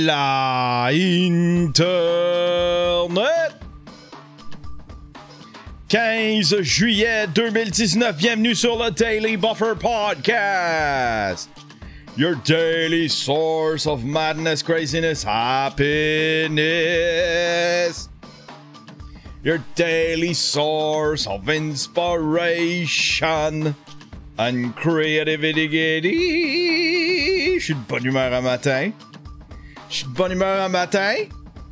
la Internet. 15 juillet 2019, bienvenue sur le Daily Buffer Podcast. Your daily source of madness, craziness, happiness. Your daily source of inspiration and creativity. Je suis de bonne humeur un matin.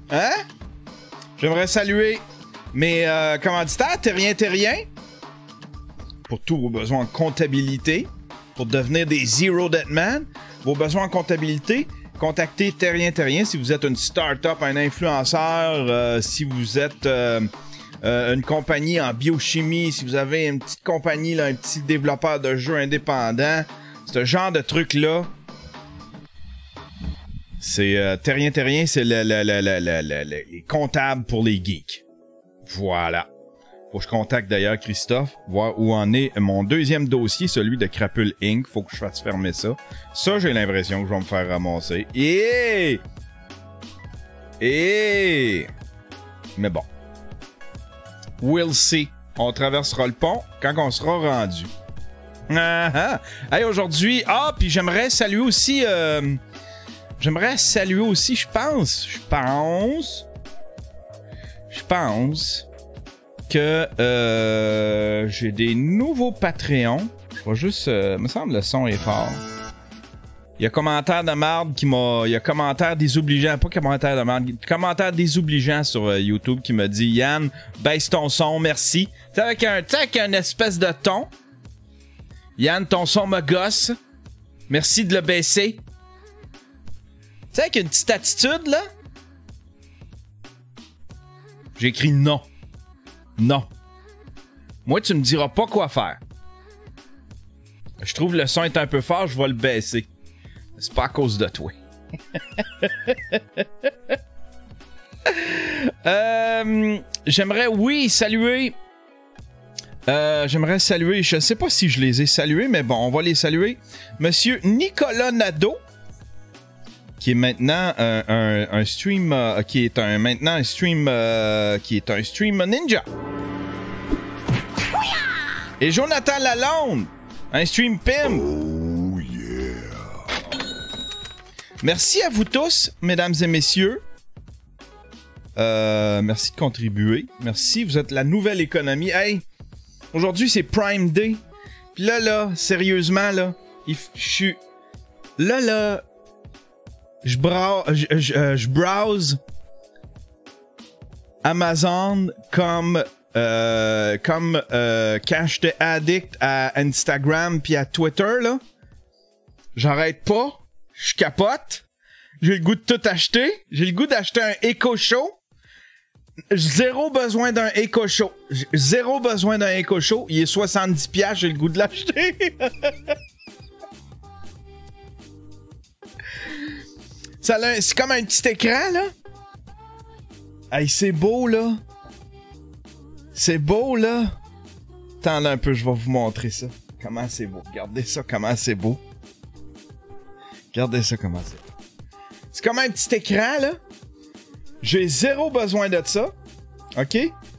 Hein? J'aimerais saluer mes commanditaires, Terrien. Pour tous vos besoins en comptabilité. Pour devenir des Zero Debt Man. Vos besoins en comptabilité. Contactez Terrien si vous êtes une start-up, un influenceur, si vous êtes une compagnie en biochimie, si vous avez une petite compagnie, là, un petit développeur de jeux indépendant, ce genre de truc-là. C'est Terrien, c'est les comptables pour les geeks. Voilà. Faut que je contacte d'ailleurs Christophe, voir où en est mon deuxième dossier, celui de Crapule Inc. Faut que je fasse fermer ça. Ça, j'ai l'impression que je vais me faire ramasser. Mais bon. We'll see. On traversera le pont quand on sera rendu. Hey, aujourd'hui... puis j'aimerais saluer aussi... je pense que j'ai des nouveaux Patreons. Je vais juste... me semble le son est fort. Il y a commentaire de marde qui m'a... Il y a commentaire désobligeant. Pas commentaire de marde. Commentaire désobligeant sur YouTube qui m'a dit « Yann, baisse ton son, merci. » Tu sais, avec un espèce de ton. « Yann, ton son me gosse. Merci de le baisser. » Tu sais, avec une petite attitude, là. J'ai écrit « Non. Non. Moi, tu me diras pas quoi faire. Je trouve le son est un peu fort, je vais le baisser. C'est pas à cause de toi. J'aimerais, saluer. J'aimerais saluer, je sais pas si je les ai salués, mais bon, on va les saluer. Monsieur Nicolas Nadeau, qui est maintenant un stream, qui est un stream ninja. Et Jonathan Lalonde, un stream pimp. Oh yeah. Merci à vous tous, mesdames et messieurs. Merci de contribuer. Merci, vous êtes la nouvelle économie. Hey, aujourd'hui c'est Prime Day. Puis là, sérieusement, là, je browse Amazon comme quand j'étais addict à Instagram puis à Twitter, là. J'arrête pas. Je capote. J'ai le goût de tout acheter. J'ai le goût d'acheter un Echo Show. Zéro besoin d'un Echo Show. Il est 70$. J'ai le goût de l'acheter. C'est comme un petit écran, là. Hey, c'est beau, là. Attendez un peu, je vais vous montrer ça. Comment c'est beau. Regardez ça, comment c'est beau. C'est comme un petit écran, là. J'ai zéro besoin de ça. OK?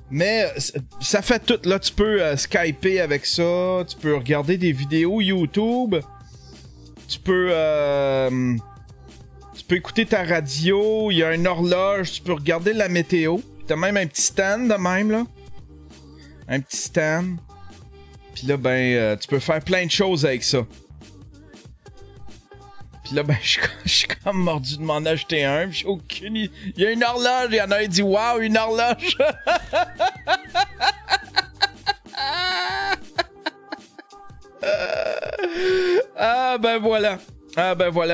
Mais ça fait tout. Là, tu peux skyper avec ça. Tu peux regarder des vidéos YouTube. Tu peux écouter ta radio. Il y a une horloge. Tu peux regarder la météo. T'as même un petit stand de même, là. Un petit stand. Puis là, tu peux faire plein de choses avec ça. Puis là, je suis comme mordu de m'en acheter un. J'ai aucune idée. Il y a une horloge. Il y en a un qui dit « Wow, une horloge! » voilà.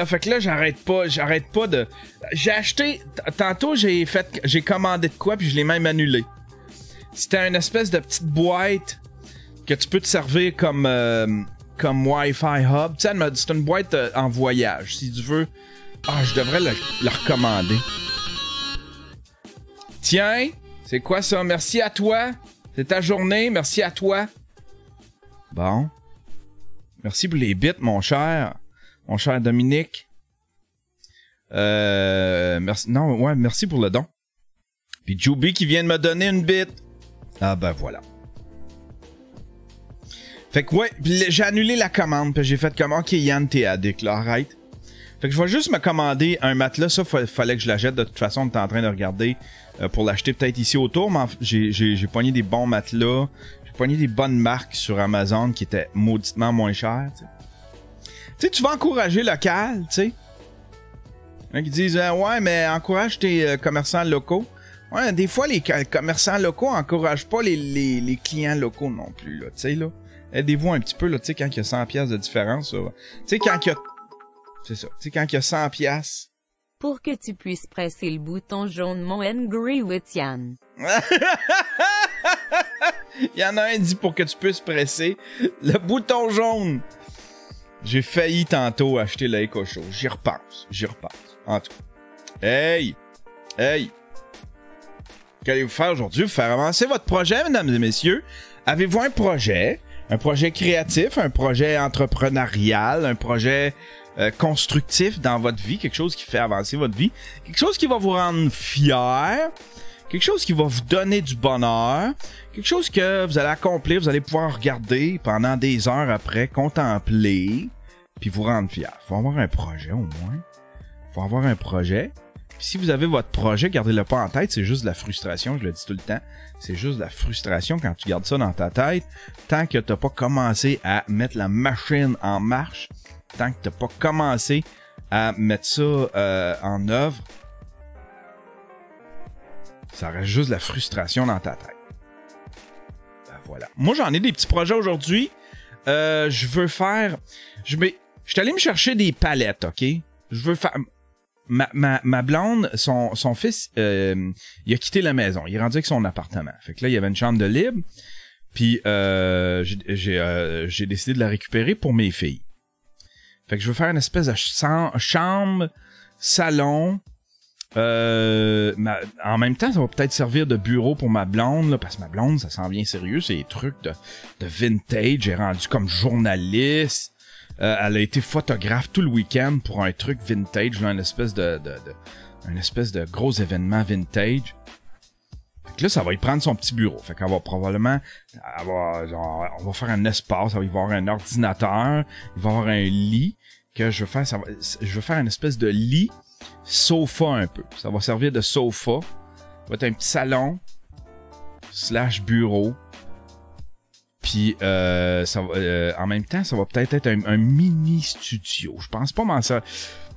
Fait que là, j'arrête pas de... J'ai acheté... Tantôt, j'ai commandé de quoi, puis je l'ai même annulé. C'était une espèce de petite boîte que tu peux te servir comme Wi-Fi Hub. Tu sais, c'est une boîte en voyage. Si tu veux... je devrais le recommander. Tiens, c'est quoi ça? Merci à toi. C'est ta journée. Merci à toi. Bon. Merci pour les bits, mon cher Dominique. Merci. Non, ouais, merci pour le don. Puis Juby qui vient de me donner une bite. Ah ben voilà. Fait que ouais, j'ai annulé la commande, puis j'ai fait comme, ok Yann, t'es addict là, arrête. Fait que je vais juste me commander un matelas, ça fallait que je l'achète, de toute façon on était en train de regarder pour l'acheter peut-être ici autour, mais j'ai pogné des bons matelas, j'ai pogné des bonnes marques sur Amazon qui étaient mauditement moins chères, tu sais. Tu sais, tu vas encourager local, tu sais. Il y en a qui disent, ouais, mais encourage tes commerçants locaux. Ouais, des fois, les commerçants locaux encouragent pas les clients locaux non plus, là, tu sais, là. Aidez-vous un petit peu, là, tu sais, quand il y a 100 piastres de différence, tu sais, quand il y a... C'est ça, tu sais, quand il y a 100 piastres... Pour que tu puisses presser le bouton jaune Mon Angry with Yann. Il y en a un dit pour que tu puisses presser le bouton jaune. J'ai failli tantôt acheter le Echo Show. J'y repense. En tout cas. Hey! Qu'allez-vous faire aujourd'hui? Vous faire avancer votre projet, mesdames et messieurs? Avez-vous un projet? Un projet créatif, un projet entrepreneurial, un projet constructif dans votre vie, quelque chose qui fait avancer votre vie, quelque chose qui va vous rendre fier, quelque chose qui va vous donner du bonheur, quelque chose que vous allez accomplir, vous allez pouvoir regarder pendant des heures après, contempler, puis vous rendre fier. Faut avoir un projet au moins. Faut avoir un projet. Puis si vous avez votre projet, gardez-le pas en tête, c'est juste de la frustration, je le dis tout le temps. C'est juste de la frustration quand tu gardes ça dans ta tête. Tant que t'as pas commencé à mettre la machine en marche, tant que t'as pas commencé à mettre ça en œuvre, ça reste juste de la frustration dans ta tête. Ben voilà. Moi, j'en ai des petits projets aujourd'hui. Je veux faire... Je suis allé me chercher des palettes, OK? Je veux faire... Ma blonde, son fils, il a quitté la maison. Il est rendu avec son appartement. Fait que là, il y avait une chambre de libre. Puis j'ai décidé de la récupérer pour mes filles. Fait que je veux faire une espèce de chambre, salon. En même temps, ça va peut-être servir de bureau pour ma blonde, là, parce que ma blonde, ça sent bien sérieux. C'est des trucs de vintage. Elle est rendue comme journaliste. Elle a été photographe tout le week-end pour un truc vintage, là, une espèce de gros événement vintage. Fait que là, ça va y prendre son petit bureau. Fait qu'elle va probablement... on va faire un espace, il va y avoir un ordinateur, il va y avoir un lit que je veux faire. Je veux faire une espèce de lit sofa un peu. Ça va servir de sofa. Ça va être un petit salon / bureau. Puis, ça va, en même temps, ça va peut-être être un mini studio. Je pense pas m'en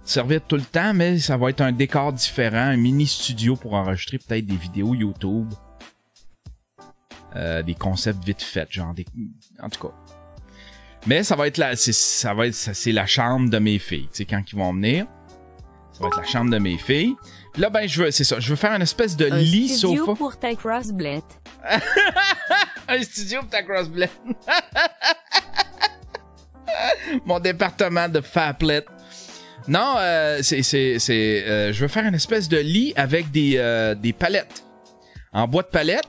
servir tout le temps, mais ça va être un décor différent, un mini studio pour enregistrer peut-être des vidéos YouTube. Des concepts vite faits, genre en tout cas. Mais ça va être c'est la chambre de mes filles. Tu sais, quand ils vont venir, ça va être la chambre de mes filles. Puis là, ben, je veux faire une espèce de lit sofa. Un studio pour ta crossblette. Un studio pour ta crossblette. Mon département de Faplet. Non, je veux faire une espèce de lit avec des palettes. En bois de palette.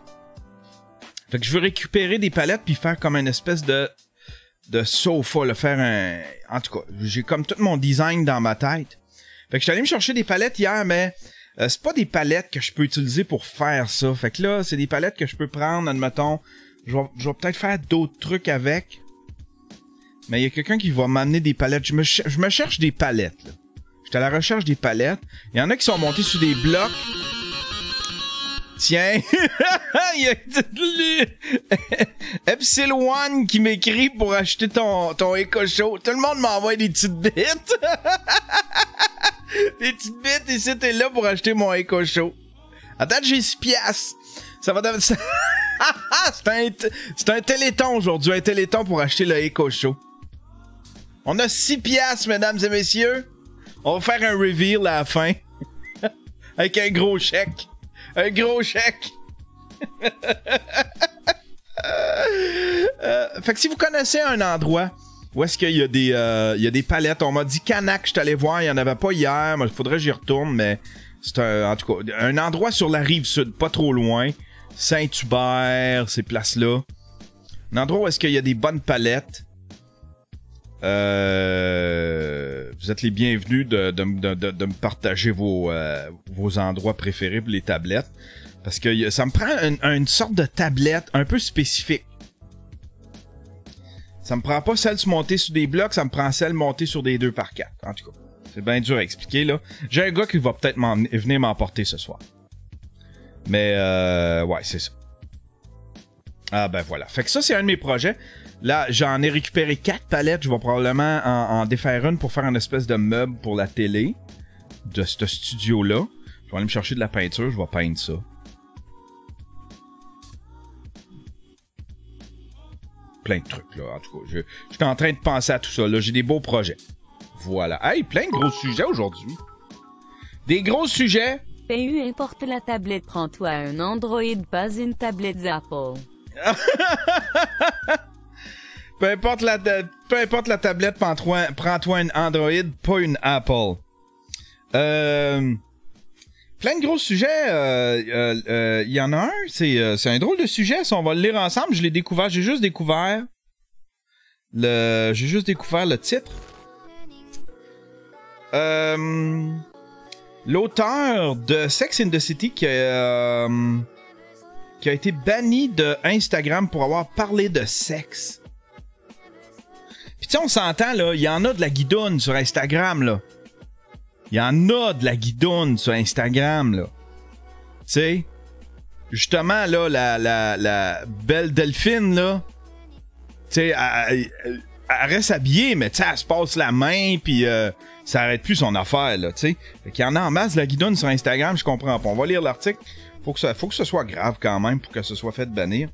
Fait que je veux récupérer des palettes puis faire comme une espèce de sofa, là, faire un... En tout cas, j'ai comme tout mon design dans ma tête. Fait que je suis allé me chercher des palettes hier, mais c'est pas des palettes que je peux utiliser pour faire ça. Fait que là, c'est des palettes que je peux prendre, admettons. Je vais peut-être faire d'autres trucs avec. Mais il y a quelqu'un qui va m'amener des palettes. Je me cherche des palettes, là. J'étais à la recherche des palettes. Il y en a qui sont montés sur des blocs. Tiens, il y a Epsilon qui m'écrit pour acheter ton Echo Show. Tout le monde m'envoie des petites bites. Des petites bites ici, t'es là pour acheter mon Echo Show. Attends, j'ai 6 piastres. Ça va devenir... c'est un téléthon aujourd'hui, un téléthon pour acheter le Echo Show. On a 6 piastres, mesdames et messieurs. On va faire un reveal à la fin. Avec un gros chèque. Un gros chèque. Fait que si vous connaissez un endroit où est-ce qu'il y a des palettes, on m'a dit Canac, je suis allé voir, il n'y en avait pas hier, il faudrait que j'y retourne, mais c'est en tout cas un endroit sur la rive sud, pas trop loin, Saint-Hubert, ces places-là. Un endroit où est-ce qu'il y a des bonnes palettes. Vous êtes les bienvenus de me partager vos endroits préférés pour les tablettes. Parce que ça me prend une sorte de tablette un peu spécifique. Ça me prend pas celle montée sur des blocs, ça me prend celle montée sur des 2x4. En tout cas, c'est bien dur à expliquer, là. J'ai un gars qui va peut-être venir m'emporter ce soir. Mais, ouais, c'est ça. Ah ben voilà. Fait que ça, c'est un de mes projets. Là, j'en ai récupéré 4 palettes. Je vais probablement en défaire une pour faire une espèce de meuble pour la télé de ce studio-là. Je vais aller me chercher de la peinture. Je vais peindre ça. Plein de trucs, là. En tout cas, je suis en train de penser à tout ça. Là, j'ai des beaux projets. Voilà. Hey, plein de gros sujets aujourd'hui. Des gros sujets. Peu importe la tablette, prends-toi un Android, pas une tablette Apple. Peu importe la tablette, prends-toi un Android, pas une Apple. Plein de gros sujets. Il y en a un, c'est un drôle de sujet. Ça, on va le lire ensemble. Je l'ai découvert. J'ai juste découvert le titre. L'auteur de Sex and the City qui a été banni de Instagram pour avoir parlé de sexe. Puis tu sais, on s'entend, là, il y en a de la guidoune sur Instagram, là. Il y en a de la guidoune sur Instagram, là. Tu sais, justement, là, la belle Delphine, là, tu sais, elle reste habillée, mais tu sais, elle se passe la main, puis ça arrête plus son affaire, là, tu sais. Fait qu'il y en a en masse de la guidoune sur Instagram, je comprends pas. On va lire l'article. Faut que ce soit grave quand même pour que ce soit fait bannir.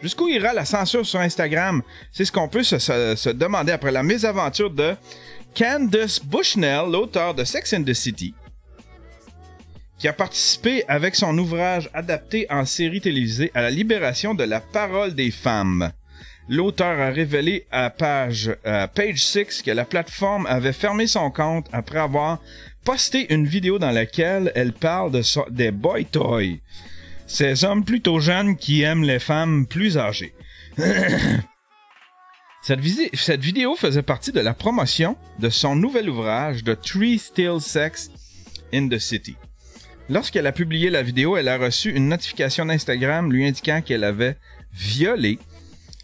Jusqu'où ira la censure sur Instagram? C'est ce qu'on peut se demander après la mésaventure de Candace Bushnell, l'auteur de Sex and the City, qui a participé avec son ouvrage adapté en série télévisée à la libération de la parole des femmes. L'auteur a révélé à Page 6 que la plateforme avait fermé son compte après avoir posté une vidéo dans laquelle elle parle des boy toys, ces hommes plutôt jeunes qui aiment les femmes plus âgées. Cette vidéo faisait partie de la promotion de son nouvel ouvrage The Three Still Sex in the City. Lorsqu'elle a publié la vidéo, elle a reçu une notification d'Instagram lui indiquant qu'elle avait violé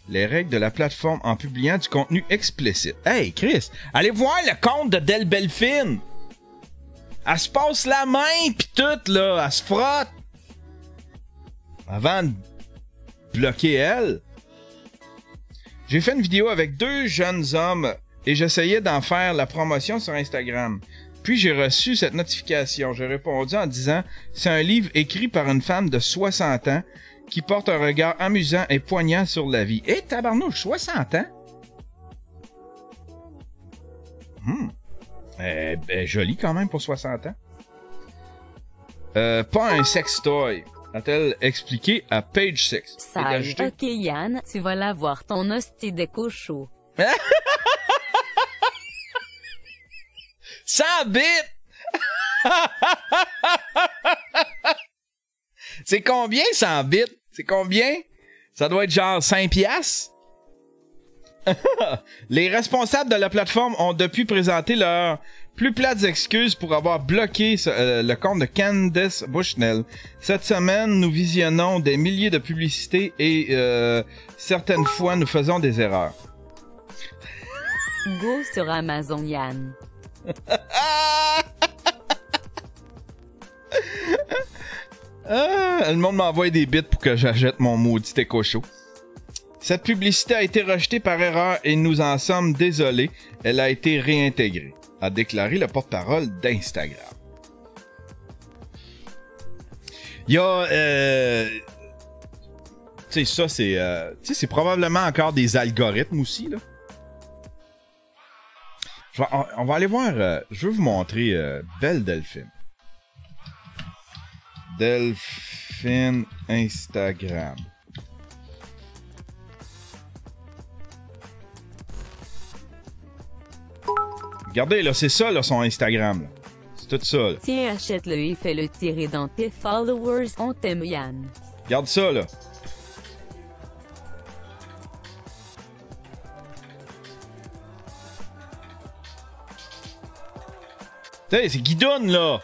les règles de la plateforme en publiant du contenu explicite. Hey Chris, allez voir le compte de Del Belfine! Elle se passe la main pis tout, là, elle se frotte! Avant de bloquer elle. J'ai fait une vidéo avec 2 jeunes hommes et j'essayais d'en faire la promotion sur Instagram. Puis j'ai reçu cette notification. J'ai répondu en disant « C'est un livre écrit par une femme de 60 ans qui porte un regard amusant et poignant sur la vie. » Eh, tabarnouche, 60 ans? Joli quand même pour 60 ans. Pas un sextoy, a-t-elle expliqué à Page 6. Sage, ok Yann, tu vas l'avoir ton hostie de cochon. Ça habite! C'est combien 100 bits? C'est combien? Ça doit être genre 5 piastres? Les responsables de la plateforme ont depuis présenté leurs plus plates excuses pour avoir bloqué le compte de Candace Bushnell. Cette semaine, nous visionnons des milliers de publicités et certaines fois, nous faisons des erreurs. Go sur Amazon Yann. Le monde m'envoie des bits pour que j'achète mon maudit écho chaud. Cette publicité a été rejetée par erreur et nous en sommes désolés. Elle a été réintégrée, a déclaré le porte-parole d'Instagram. Il y a... tu sais, ça, c'est... tu sais, c'est probablement encore des algorithmes aussi, là. On va aller voir... je veux vous montrer Belle Delphine. Delphine Instagram. Regardez, là, c'est ça, là, son Instagram. Là. C'est tout ça, là. Tiens, achète-le et fais-le tirer dans tes followers. On t'aime, Yann. Regarde ça, là. T'sais, c'est Guidoune, là!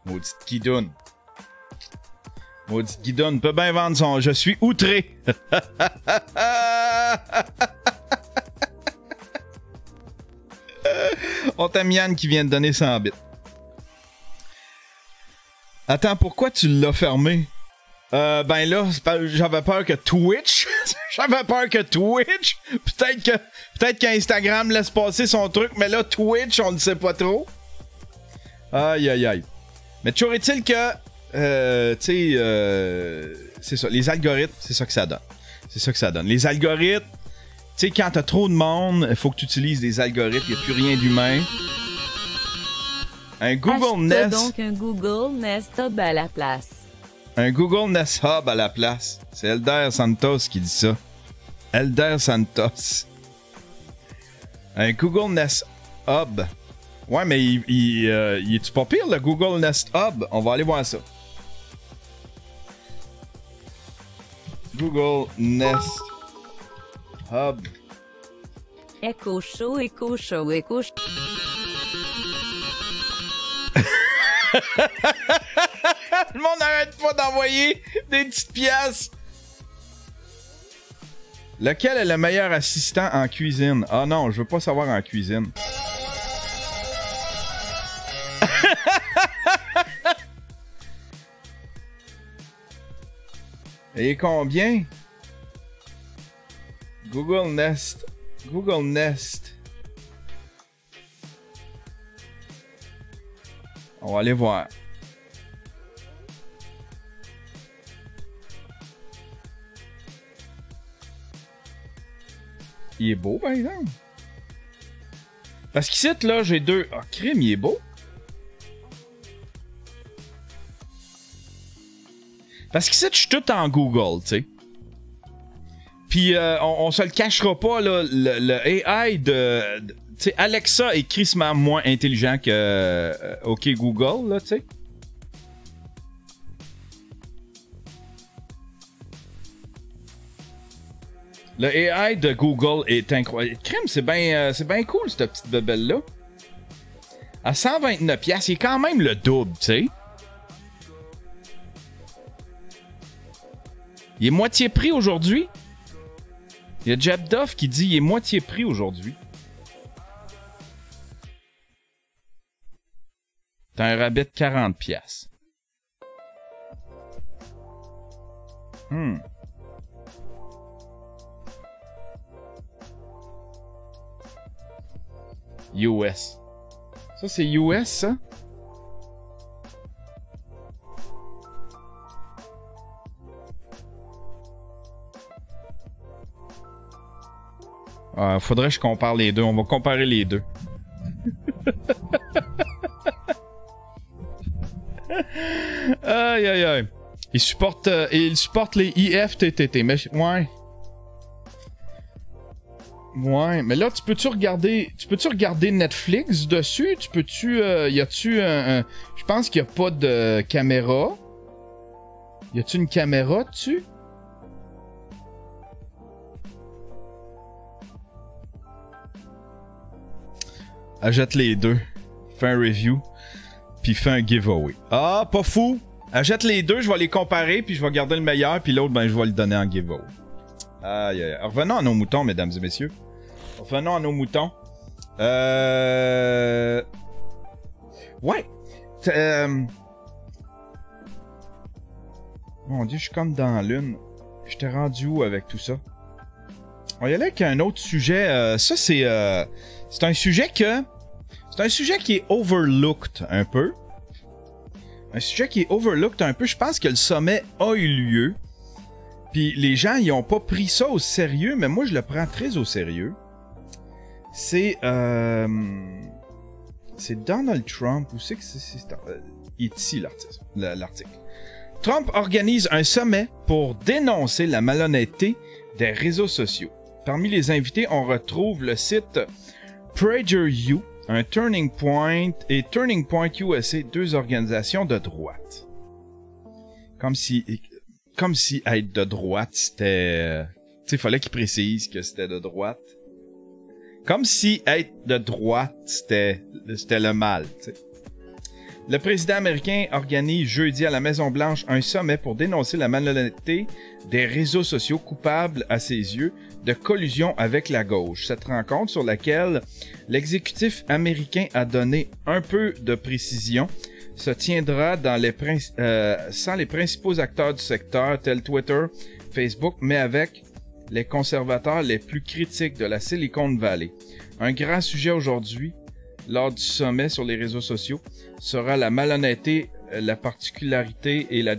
Maudite Guidoune. Maudite Guidoune peut bien vendre son... Je suis outré! On t'aime Yann qui vient de donner 100 bits. Attends, pourquoi tu l'as fermé? Ben là, j'avais peur que Twitch... J'avais peur que Twitch... Peut-être qu'Instagram laisse passer son truc, mais là, Twitch, on ne sait pas trop. Aïe, aïe, aïe. Mais toujours est-il que... tu sais... c'est ça, les algorithmes, c'est ça que ça donne. C'est ça que ça donne. Les algorithmes... Tu sais, quand t'as trop de monde, il faut que tu utilises des algorithmes, il n'y a plus rien d'humain. Un Google Nest... donc un Google Nest Hub à la place. Un Google Nest Hub à la place. C'est Elder Santos qui dit ça. Elder Santos. Un Google Nest Hub. Ouais, mais il est-tu pas pire, le Google Nest Hub? On va aller voir ça. Google Nest Hub. Echo Show, Echo Show, Echo Show. Le monde n'arrête pas d'envoyer des petites pièces. Lequel est le meilleur assistant en cuisine? Ah non, je veux pas savoir en cuisine. Et combien? Google Nest. Google Nest. On va aller voir. Il est beau, par exemple. Parce qu'ici, là, j'ai deux... Ah, crime, il est beau. Parce qu'ici, je suis tout en Google, tu sais. Puis, on se le cachera pas, là, le AI de tu sais, Alexa est crissement moins intelligent que OK Google, là, tu sais. Le AI de Google est incroyable. Crime, c'est bien cool, cette petite bebelle-là. À 129$, il est quand même le double, tu sais. Il est moitié prix aujourd'hui. Il y a Jeb Duff qui dit qu'il est moitié prix aujourd'hui. T'as un rabais de 40$. US. Ça, c'est US, ça? Faudrait que je compare les deux. On va comparer les deux. Aïe, aïe, aïe. Il supporte les IFTTT. Mais, ouais. Ouais, mais là, tu peux-tu regarder Netflix dessus? Y a-tu un... Je pense qu'il y a pas de caméra. Y a-tu une caméra dessus? Achète les deux. Fais un review. Puis fais un giveaway. Ah, pas fou! Achète les deux, je vais les comparer, puis je vais garder le meilleur, puis l'autre, ben, je vais le donner en giveaway. Aïe, aïe. Revenons à nos moutons, mesdames et messieurs. Revenons à nos moutons. Ouais. Mon Dieu, je suis comme dans l'une. Je t'ai rendu où avec tout ça? On va y aller avec un autre sujet. Ça, c'est un sujet que... C'est un sujet qui est overlooked un peu. Un sujet qui est overlooked un peu. Je pense que le sommet a eu lieu. Puis les gens, ils ont pas pris ça au sérieux, mais moi, je le prends très au sérieux. C'est Donald Trump. Où c'est que c'est il est ici, l'article. Trump organise un sommet pour dénoncer la malhonnêteté des réseaux sociaux. Parmi les invités, on retrouve le site PragerU, un Turning Point et Turning Point USA, deux organisations de droite. Comme si être de droite, c'était... tu sais, il fallait qu'il précise que c'était de droite. Comme si être de droite, c'était le mal, tu sais. Le président américain organise jeudi à la Maison-Blanche un sommet pour dénoncer la malhonnêteté des réseaux sociaux coupables, à ses yeux, de collusion avec la gauche. Cette rencontre, sur laquelle l'exécutif américain a donné un peu de précision, se tiendra sans les principaux acteurs du secteur, tels Twitter, Facebook, mais avec les conservateurs les plus critiques de la Silicon Valley. Un grand sujet aujourd'hui, lors du sommet sur les réseaux sociaux, sera la malhonnêteté, la particularité et la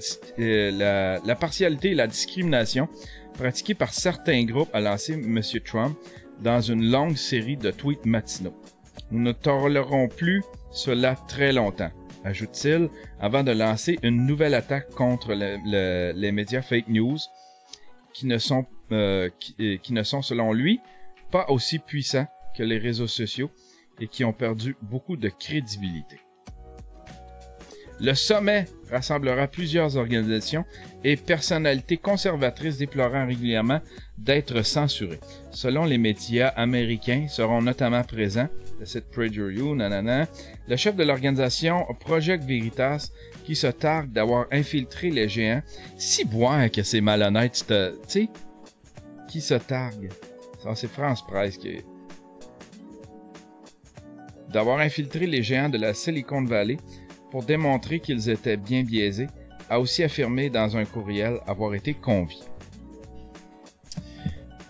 partialité et la discrimination pratiquées par certains groupes, a lancé M. Trump dans une longue série de tweets matinaux. Nous ne tolénerons plus cela très longtemps, ajoute-t-il, avant de lancer une nouvelle attaque contre les médias fake news qui ne sont, selon lui, pas aussi puissants que les réseaux sociaux et qui ont perdu beaucoup de crédibilité. Le sommet rassemblera plusieurs organisations et personnalités conservatrices déplorant régulièrement d'être censurées. Selon les médias américains, seront notamment présents le site PragerU, le chef de l'organisation Project Veritas, qui se targue d'avoir infiltré les géants. Si boire que c'est malhonnête, tu sais, qui se targue? Ça, c'est France Presse qui... D'avoir infiltré les géants de la Silicon Valley pour démontrer qu'ils étaient bien biaisés, a aussi affirmé dans un courriel avoir été convié.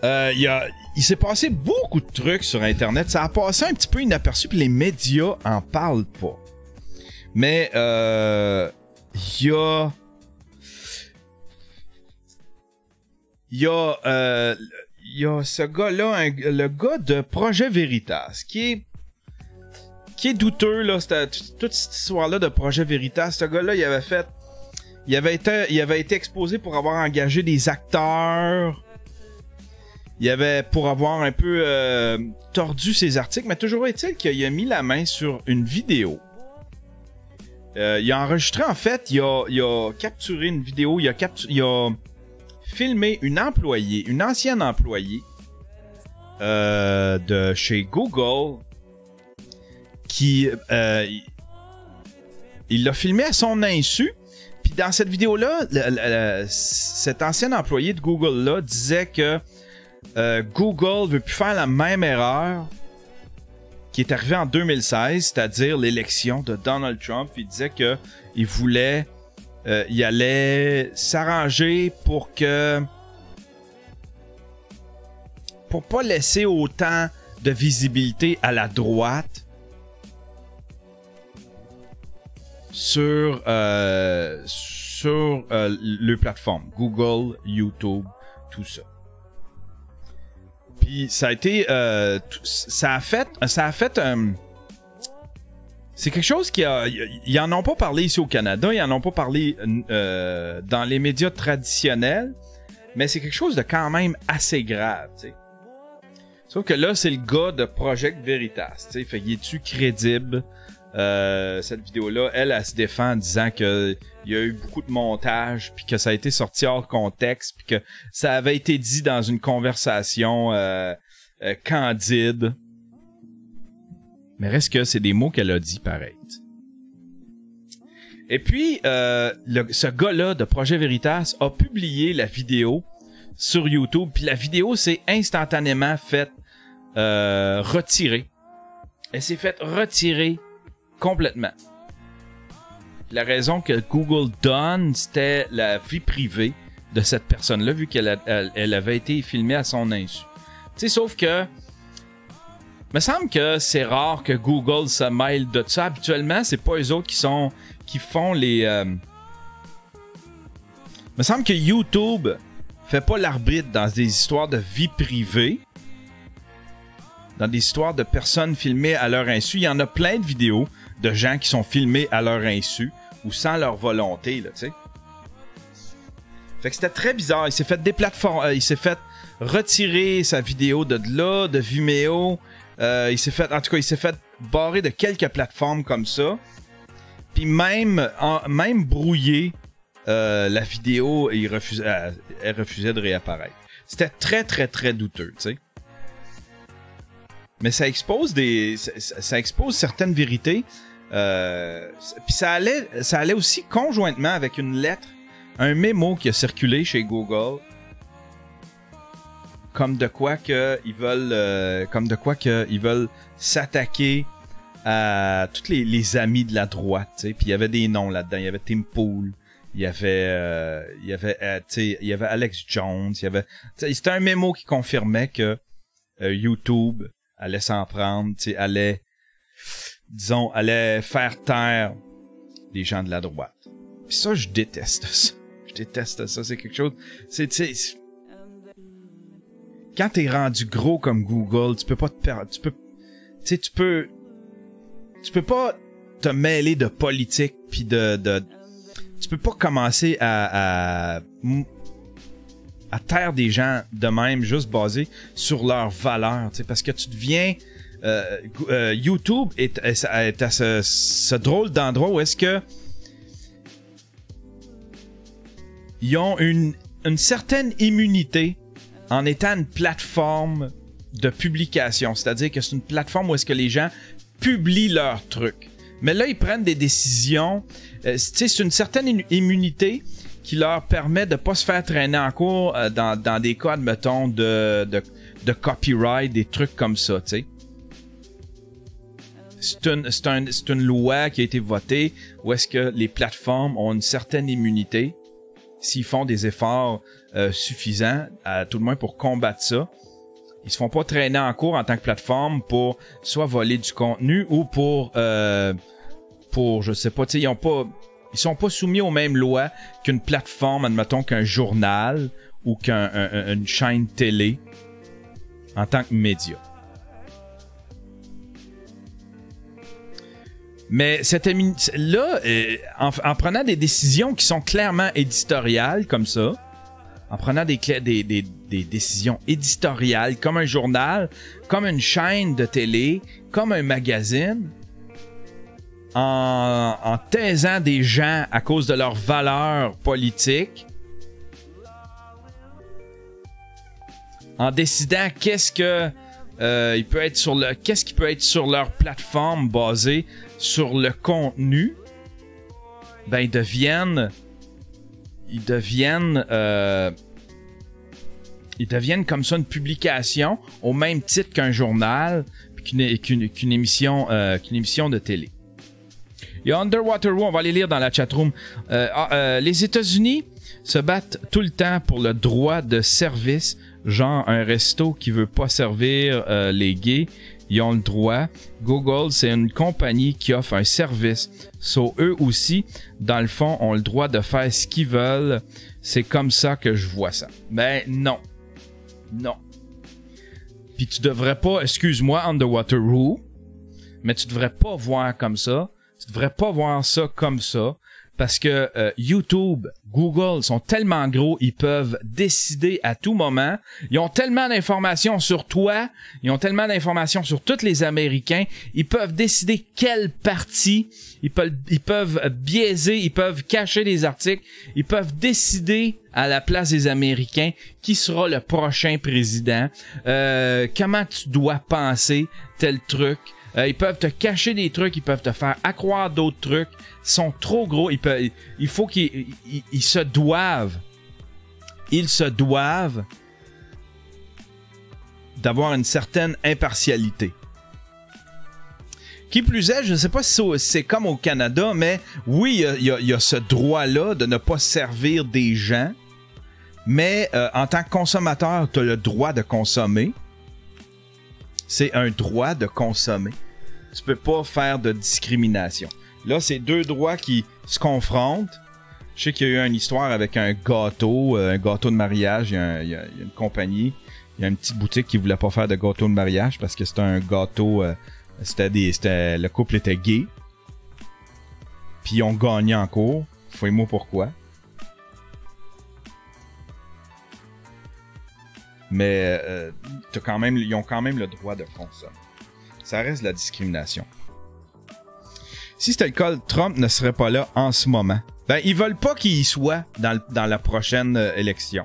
Il s'est passé beaucoup de trucs sur Internet. Ça a passé un petit peu inaperçu, puis les médias en parlent pas. Mais il y a ce gars-là, le gars de Projet Veritas, qui est douteux, là, toute cette histoire-là de Projet Veritas. Ce gars-là, il avait été exposé pour avoir engagé des acteurs. Pour avoir un peu tordu ses articles, mais toujours est-il qu'il a mis la main sur une vidéo. Il a enregistré, en fait, il a capturé une vidéo, il a filmé une ancienne employée de chez Google, qui il l'a filmé à son insu. Puis dans cette vidéo-là, cet ancien employé de Google-là disait que Google veut plus faire la même erreur qui est arrivée en 2016, c'est-à-dire l'élection de Donald Trump. Il disait que il allait s'arranger pour pas laisser autant de visibilité à la droite sur les plateformes Google, YouTube, tout ça. Puis ça a été, ça a fait, c'est quelque chose ils en ont pas parlé ici au Canada, ils en ont pas parlé dans les médias traditionnels, mais c'est quelque chose de quand même assez grave, tu sais. Sauf que là, c'est le gars de Project Veritas, tu sais, fait qu'il est-tu crédible? Cette vidéo-là, elle se défend en disant que il y a eu beaucoup de montage, puis que ça a été sorti hors contexte, puis que ça avait été dit dans une conversation candide. Mais reste que c'est des mots qu'elle a dit pareil. Et puis, ce gars-là de Projet Veritas a publié la vidéo sur YouTube, puis la vidéo s'est instantanément faite retirer. Elle s'est faite retirer complètement. La raison que Google donne, c'était la vie privée de cette personne-là, vu qu'elle avait été filmée à son insu. Tu sais, sauf que me semble que c'est rare que Google se mêle de ça. Habituellement, c'est pas eux autres qui font les... me semble que YouTube fait pas l'arbitre dans des histoires de vie privée, dans des histoires de personnes filmées à leur insu. Il y en a plein de vidéos de gens qui sont filmés à leur insu ou sans leur volonté, là, tu sais. Fait que c'était très bizarre. Il s'est fait il s'est fait retirer sa vidéo de là, de Vimeo. Il s'est fait barrer de quelques plateformes comme ça. Puis même brouiller la vidéo, elle refusait de réapparaître. C'était très, très, très douteux, tu sais. Mais ça expose ça expose certaines vérités. Puis ça allait aussi conjointement avec une lettre, un mémo qui a circulé chez Google, comme de quoi que ils veulent s'attaquer à tous les amis de la droite, tu sais. Puis il y avait des noms là-dedans, il y avait Tim Pool, il y avait Alex Jones, c'était un mémo qui confirmait que YouTube allait s'en prendre, tu sais, allait faire taire les gens de la droite. Puis ça, je déteste ça. Je déteste ça. C'est quelque chose... Quand t'es rendu gros comme Google, tu peux pas te perdre... Tu peux pas te mêler de politique puis tu peux pas commencer à taire des gens de même juste basé sur leurs valeurs, tu sais, parce que tu deviens... YouTube est à ce drôle d'endroit où est-ce que ils ont une certaine immunité en étant une plateforme de publication. C'est-à-dire que c'est une plateforme où est-ce que les gens publient leurs trucs. Mais là, ils prennent des décisions. C'est une certaine immunité qui leur permet de pas se faire traîner en cours dans des cas, admettons, de copyright, des trucs comme ça, tu sais. C'est une loi qui a été votée où est-ce que les plateformes ont une certaine immunité s'ils font des efforts suffisants, à tout le moins pour combattre ça. Ils se font pas traîner en cours en tant que plateforme pour soit voler du contenu ou pour je sais pas, tu sais, ils sont pas soumis aux mêmes lois qu'une plateforme, admettons qu'un journal ou qu'une chaîne télé en tant que média. Mais là, en prenant des décisions qui sont clairement éditoriales comme ça, en prenant des décisions éditoriales comme un journal, comme une chaîne de télé, comme un magazine, en taisant des gens à cause de leurs valeurs politiques, en décidant qu'est-ce qui peut être sur leur plateforme basée sur le contenu, ben ils deviennent comme ça une publication au même titre qu'un journal qu'une émission de télé. Il y a Underwater Room, on va aller lire dans la chatroom. Les États-Unis se battent tout le temps pour le droit de service, genre un resto qui veut pas servir les gays, ils ont le droit. Google, c'est une compagnie qui offre un service. So, eux aussi, dans le fond, ont le droit de faire ce qu'ils veulent. C'est comme ça que je vois ça. Ben, non. Non. Puis tu devrais pas, excuse-moi, Underwater Roo, mais tu devrais pas voir comme ça. Tu devrais pas voir ça comme ça. Parce que YouTube, Google sont tellement gros, ils peuvent décider à tout moment. Ils ont tellement d'informations sur toi, ils ont tellement d'informations sur tous les Américains. Ils peuvent décider quelle partie, ils peuvent biaiser, ils peuvent cacher des articles, ils peuvent décider à la place des Américains qui sera le prochain président, comment tu dois penser tel truc. Ils peuvent te cacher des trucs, ils peuvent te faire accroire d'autres trucs. Ils sont trop gros. Il faut qu'ils se doivent. Ils se doivent d'avoir une certaine impartialité. Qui plus est, je ne sais pas si c'est comme au Canada, mais oui, il y a ce droit-là de ne pas servir des gens. Mais en tant que consommateur, tu as le droit de consommer. C'est un droit de consommer. Tu peux pas faire de discrimination. Là, c'est deux droits qui se confrontent. Je sais qu'il y a eu une histoire avec un gâteau de mariage. Il y a une compagnie, il y a une petite boutique qui voulait pas faire de gâteau de mariage parce que c'était un gâteau, le couple était gay. Puis ils ont gagné en cours. Fouille-moi pourquoi. Mais ils ont quand même le droit de consommer. Ça reste de la discrimination. Si c'était le cas, Trump ne serait pas là en ce moment. Ben, ils veulent pas qu'il y soit dans la prochaine élection.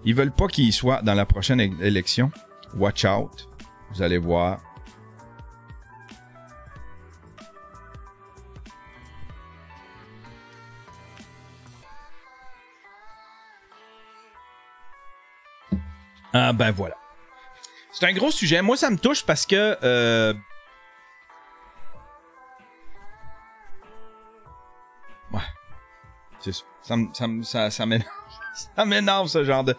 Ils veulent pas qu'il y soit dans la prochaine élection. Watch out. Vous allez voir. Ah ben voilà. C'est un gros sujet. Moi, ça me touche parce que... Ouais. C'est ça. Ça m'énerve. Ça m'énerve, ce genre de...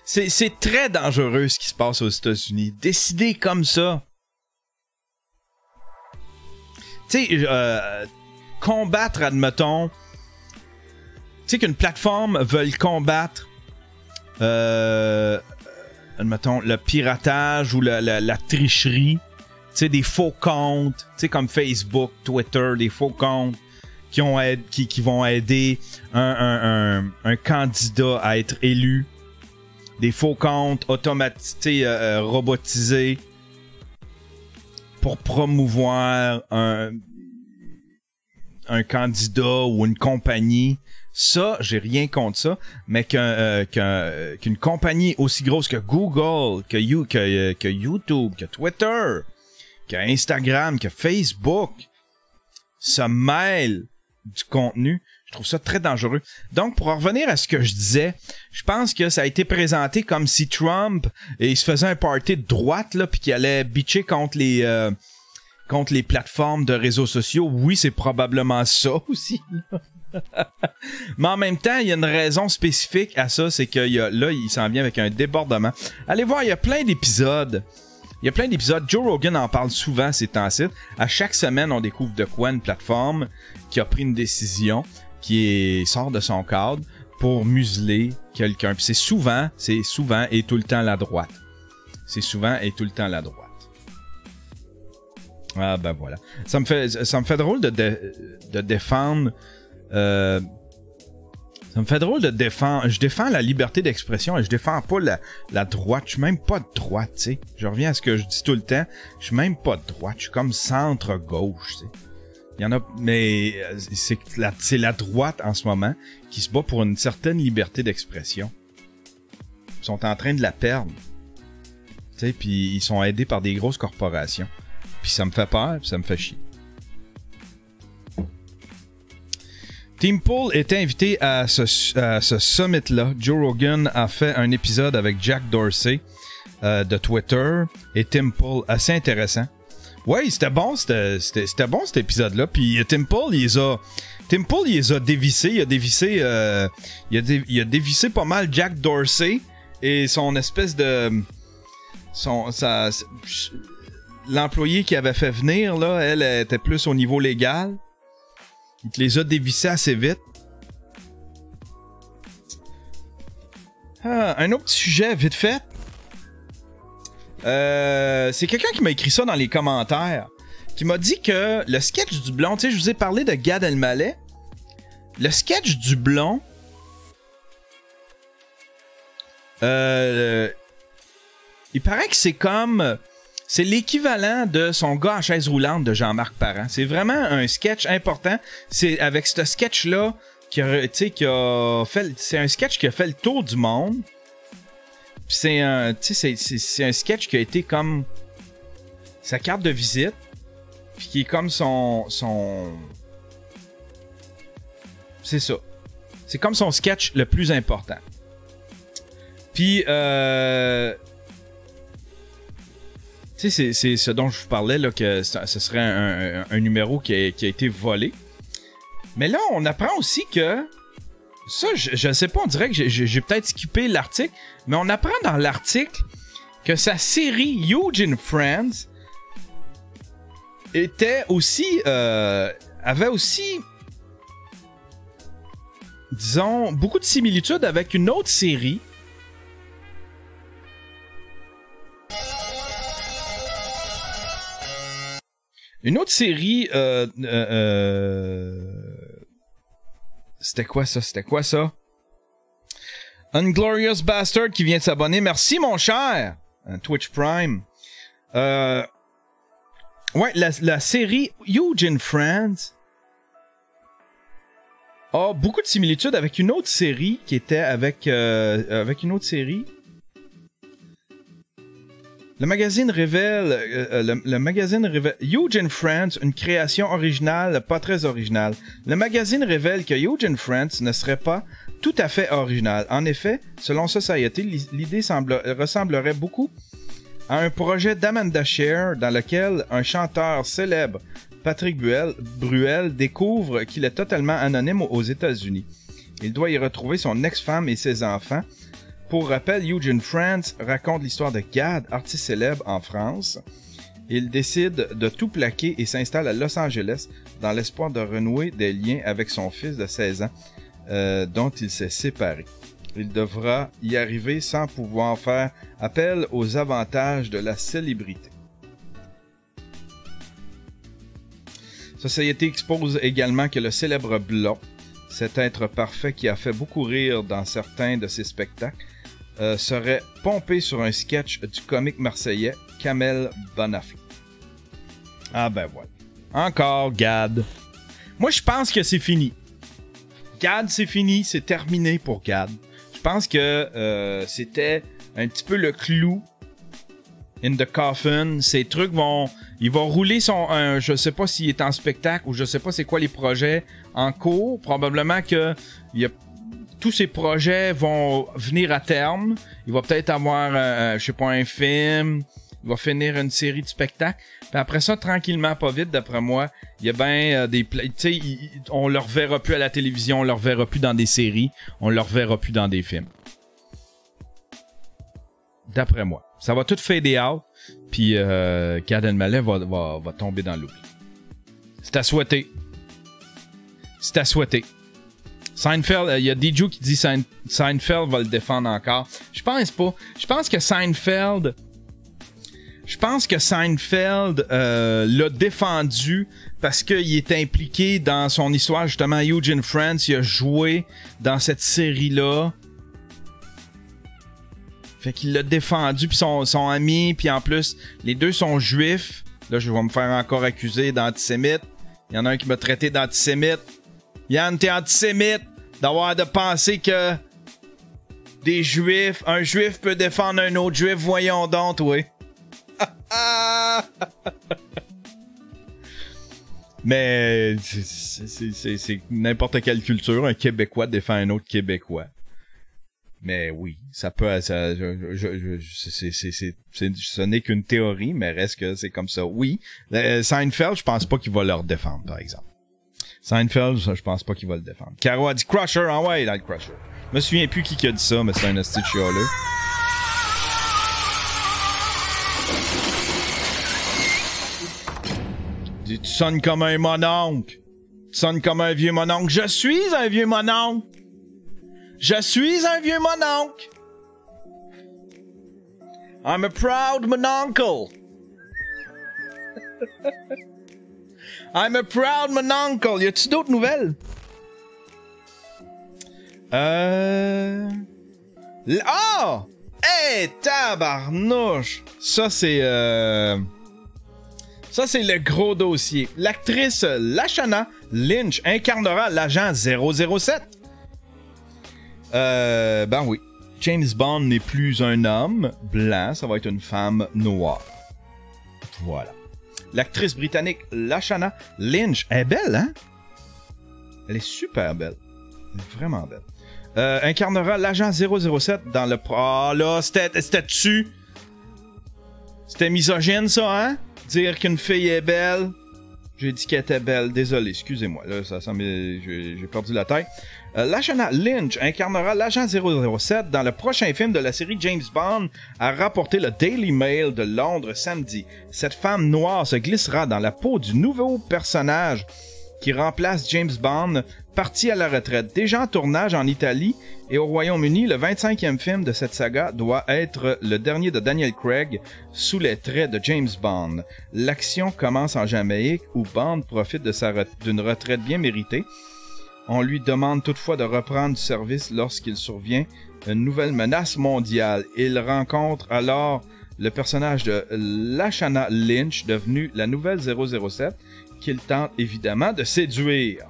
C'est très dangereux, ce qui se passe aux États-Unis. Décider comme ça. Tu sais, combattre, admettons... Tu sais qu'une plateforme veuille combattre... admettons, le piratage ou la tricherie, tu sais, des faux comptes, tu sais, comme Facebook, Twitter, des faux comptes qui vont aider un candidat à être élu, des faux comptes automatisés, robotisés pour promouvoir un candidat ou une compagnie. Ça, j'ai rien contre ça, mais qu'une compagnie aussi grosse que Google, que YouTube, que Twitter, que Instagram, que Facebook se mêle du contenu, je trouve ça très dangereux. Donc, pour en revenir à ce que je disais, je pense que ça a été présenté comme si Trump, il se faisait un party de droite, là, puis qu'il allait bitcher contre les plateformes de réseaux sociaux. Oui, c'est probablement ça aussi, là. Mais en même temps, il y a une raison spécifique à ça, c'est que là, il s'en vient avec un débordement. Allez voir, il y a plein d'épisodes. Il y a plein d'épisodes. Joe Rogan en parle souvent ces temps-ci. À chaque semaine, on découvre de quoi une plateforme qui a pris une décision qui sort de son cadre pour museler quelqu'un. Puis c'est souvent et tout le temps la droite. C'est souvent et tout le temps la droite. Ah ben voilà. Ça me fait drôle de défendre... ça me fait drôle de défendre. Je défends la liberté d'expression et je défends pas la droite. Je suis même pas de droite, tu sais. Je reviens à ce que je dis tout le temps. Je suis même pas de droite. Je suis comme centre-gauche, tu sais. Il y en a, mais c'est la droite en ce moment qui se bat pour une certaine liberté d'expression. Ils sont en train de la perdre. Tu sais, puis ils sont aidés par des grosses corporations. Puis ça me fait peur, puis ça me fait chier. Tim Pool était invité à ce summit-là. Joe Rogan a fait un épisode avec Jack Dorsey de Twitter et Tim Pool, assez intéressant. Ouais, c'était bon, c'était bon cet épisode-là. Puis Tim Pool, il les a dévissés. Il a dévissé pas mal Jack Dorsey et son espèce de... l'employé qui avait fait venir, là, elle était plus au niveau légal. Il te les a dévissés assez vite. Un autre petit sujet, vite fait. C'est quelqu'un qui m'a écrit ça dans les commentaires. Qui m'a dit que le sketch du blond... Tu sais, je vous ai parlé de Gad Elmaleh. Le sketch du blond... il paraît que c'est comme... C'est l'équivalent de son gars en chaise roulante de Jean-Marc Parent. C'est vraiment un sketch important. C'est avec ce sketch-là qui a fait... C'est un sketch qui a fait le tour du monde. Puis c'est un sketch qui a été comme sa carte de visite. Puis qui est comme son... C'est ça. C'est comme son sketch le plus important. Puis... Tu sais, c'est ce dont je vous parlais, là, que ce serait un numéro qui a été volé. Mais là, on apprend aussi que... Ça, je sais pas, on dirait que j'ai peut-être skippé l'article, mais on apprend dans l'article que sa série Huge in Friends était aussi... avait aussi... disons, beaucoup de similitudes avec une autre série. Une autre série, c'était quoi ça? Unglorious Bastard qui vient de s'abonner. Merci, mon cher! Twitch Prime. Ouais, la série Huge in Friends a beaucoup de similitudes avec une autre série qui était avec une autre série. Le magazine révèle, le magazine révèle Huge and Friends, une création originale, pas très originale. Le magazine révèle que Huge and Friends ne serait pas tout à fait original. En effet, selon Society, l'idée ressemblerait beaucoup à un projet d'Amanda Shear dans lequel un chanteur célèbre, Patrick Bruel, découvre qu'il est totalement anonyme aux États-Unis. Il doit y retrouver son ex-femme et ses enfants. Pour rappel, Huge and Friends raconte l'histoire de Gad, artiste célèbre en France. Il décide de tout plaquer et s'installe à Los Angeles dans l'espoir de renouer des liens avec son fils de 16 ans dont il s'est séparé. Il devra y arriver sans pouvoir faire appel aux avantages de la célébrité. Society expose également que le célèbre Blond, cet être parfait qui a fait beaucoup rire dans certains de ses spectacles, serait pompé sur un sketch du comique marseillais Kamel Bonafé. Ah ben voilà. Encore Gad. Moi je pense que c'est fini. Gad c'est fini, c'est terminé pour Gad. Je pense que c'était un petit peu le clou in the coffin. Ces trucs il va rouler je sais pas s'il est en spectacle ou je sais pas c'est quoi les projets en cours. Probablement que tous ces projets vont venir à terme. Il va peut-être avoir, je sais pas, un film. Il va finir une série de spectacles. Puis après ça, tranquillement, pas vite, d'après moi, il y a bien des... Tu sais, on le reverra plus à la télévision, on le reverra plus dans des séries, on le reverra plus dans des films. D'après moi. Ça va tout fader out, puis Gad Elmaleh va tomber dans l'oubli. C'est à souhaiter. C'est à souhaiter. Seinfeld, il y a Diju qui dit Seinfeld va le défendre encore. Je pense pas. Je pense que Seinfeld l'a défendu parce qu'il est impliqué dans son histoire, justement, Huge and Friends. Il a joué dans cette série-là. Fait qu'il l'a défendu, puis son ami, puis en plus, les deux sont juifs. Là, je vais me faire encore accuser d'antisémite. Il y en a un qui m'a traité d'antisémite. Yann, t'es antisémite d'avoir de penser que un juif peut défendre un autre juif. Voyons donc, oui. Mais c'est n'importe quelle culture. Un Québécois défend un autre Québécois. Mais oui, ça peut... ce n'est qu'une théorie, mais reste que c'est comme ça. Oui, Seinfeld, je pense pas qu'il va leur défendre, par exemple. Seinfeld, je pense pas qu'il va le défendre. Caro a dit Crusher, ah ouais, il a le Crusher. Je me souviens plus qui a dit ça, mais c'est un hostie de chialeux. Tu sonnes comme un mononcle. Tu sonnes comme un vieux mononcle. Je suis un vieux mononcle. Je suis un vieux mononcle. I'm a proud mononcle. I'm a proud mononcle. Y a-tu d'autres nouvelles? Ah! Hey, tabarnouche! Ça, c'est le gros dossier. L'actrice Lashana Lynch incarnera l'agent 007. Ben oui. James Bond n'est plus un homme blanc, ça va être une femme noire. Voilà. L'actrice britannique Lashana Lynch, elle est belle, hein? Elle est super belle. Elle est vraiment belle. Incarnera l'agent 007 dans le... Ah là, c'était dessus. C'était misogyne, ça, hein? Dire qu'une fille est belle. J'ai dit qu'elle était belle. Désolé, excusez-moi. Là, j'ai perdu la tête. Lashana Lynch incarnera l'agent 007 dans le prochain film de la série James Bond, a rapporté le Daily Mail de Londres samedi. Cette femme noire se glissera dans la peau du nouveau personnage qui remplace James Bond, parti à la retraite. Déjà en tournage en Italie et au Royaume-Uni, le 25e film de cette saga doit être le dernier de Daniel Craig sous les traits de James Bond. L'action commence en Jamaïque où Bond profite d'une retraite bien méritée. On lui demande toutefois de reprendre du service lorsqu'il survient une nouvelle menace mondiale. Il rencontre alors le personnage de Lashana Lynch, devenue la nouvelle 007, qu'il tente évidemment de séduire.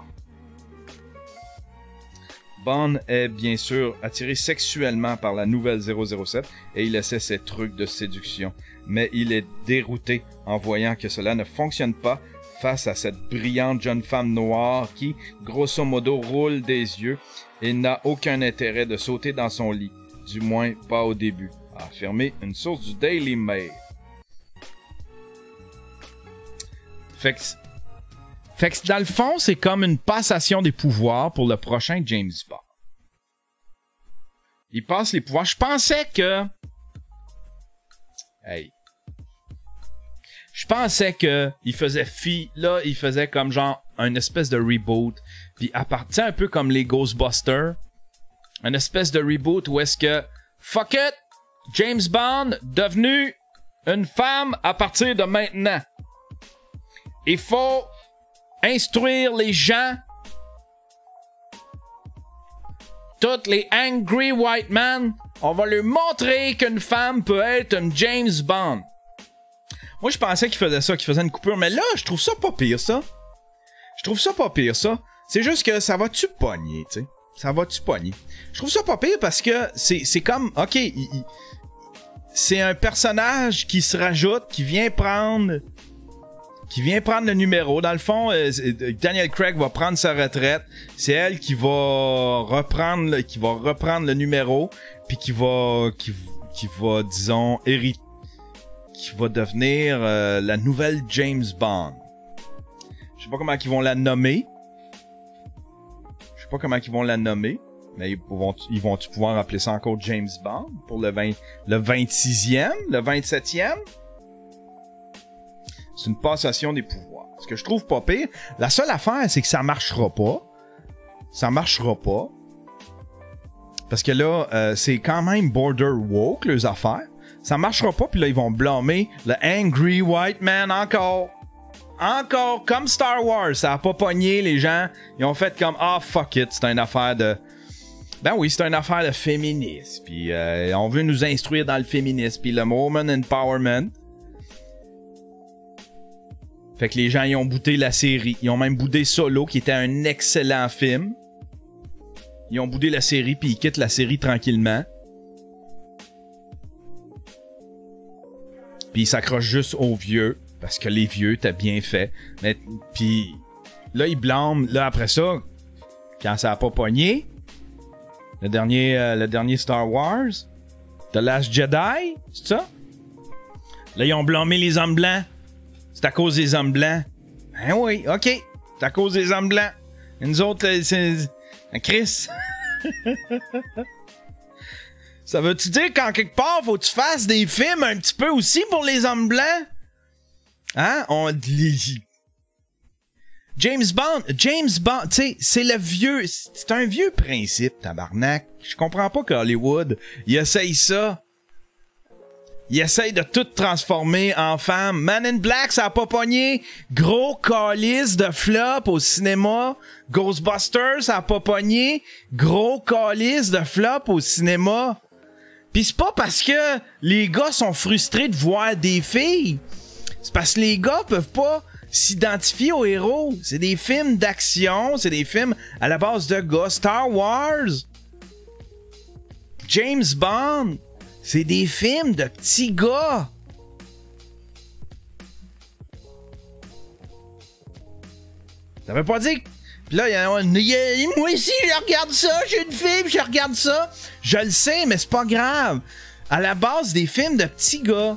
Bond est bien sûr attiré sexuellement par la nouvelle 007 et il essaie ses trucs de séduction. Mais il est dérouté en voyant que cela ne fonctionne pas face à cette brillante jeune femme noire qui, grosso modo, roule des yeux et n'a aucun intérêt de sauter dans son lit. Du moins, pas au début, a affirmé une source du Daily Mail. Fait que dans le fond, c'est comme une passation des pouvoirs pour le prochain James Bond. Il passe les pouvoirs. Je pensais que... Hey. Je pensais que il faisait là, il faisait comme genre une espèce de reboot. Puis à partir un peu comme les Ghostbusters. Une espèce de reboot où est-ce que... Fuck it! James Bond devenu une femme à partir de maintenant. Il faut instruire les gens. Toutes les angry white men. On va leur montrer qu'une femme peut être une James Bond. Moi, je pensais qu'il faisait ça, qu'il faisait une coupure. Mais là, je trouve ça pas pire, ça. Je trouve ça pas pire, ça. C'est juste que ça va-tu pogner, tu sais. Ça va-tu pogner. Je trouve ça pas pire parce que c'est comme... OK, c'est un personnage qui se rajoute, qui vient prendre le numéro. Dans le fond, Daniel Craig va prendre sa retraite. C'est elle qui va reprendre le numéro, puis qui va, disons, qui va devenir la nouvelle James Bond. Je sais pas comment ils vont la nommer. Mais ils vont-tu pouvoir appeler ça encore James Bond pour le 26e, le 27e? C'est une passation des pouvoirs. Ce que je trouve pas pire, la seule affaire, c'est que ça marchera pas. Ça marchera pas. Parce que là, c'est quand même border woke, leurs affaires. Ça marchera pas, puis là, ils vont blâmer le Angry White Man encore. Encore, comme Star Wars, ça a pas pogné, les gens, ils ont fait comme, ah, fuck it, c'est une affaire de... Ben oui, c'est une affaire de féminisme, puis on veut nous instruire dans le féminisme, puis le woman empowerment. Fait que les gens, ils ont boudé la série, ils ont même boudé Solo, qui était un excellent film. Ils ont boudé la série, puis ils quittent la série tranquillement. Puis ils s'accrochent juste aux vieux. Parce que les vieux, t'as bien fait. Mais, puis là, ils blâment. Là, après ça, quand ça a pas pogné, le dernier Star Wars, The Last Jedi, c'est ça? Là, ils ont blâmé les hommes blancs. C'est à cause des hommes blancs. Ben oui, ok. C'est à cause des hommes blancs. Et nous autres, c'est... Chris. Ça veut-tu dire qu'en quelque part, faut que tu fasses des films un petit peu aussi pour les hommes blancs? Hein? James Bond, tu sais, c'est le vieux... C'est un vieux principe, tabarnak. Je comprends pas qu'Hollywood, il essaye ça. Il essaye de tout transformer en femme. Man in Black, ça a pas pogné. Gros calice de flop au cinéma. Ghostbusters, ça a pas pogné. Gros calice de flop au cinéma. Pis c'est pas parce que les gars sont frustrés de voir des filles. C'est parce que les gars peuvent pas s'identifier aux héros. C'est des films d'action, c'est des films à la base de gars. Star Wars, James Bond, c'est des films de petits gars. Ça veut pas dire que... Pis là, moi aussi, je regarde ça, j'ai une fille, je regarde ça. Je le sais, mais c'est pas grave. À la base, des films de petits gars.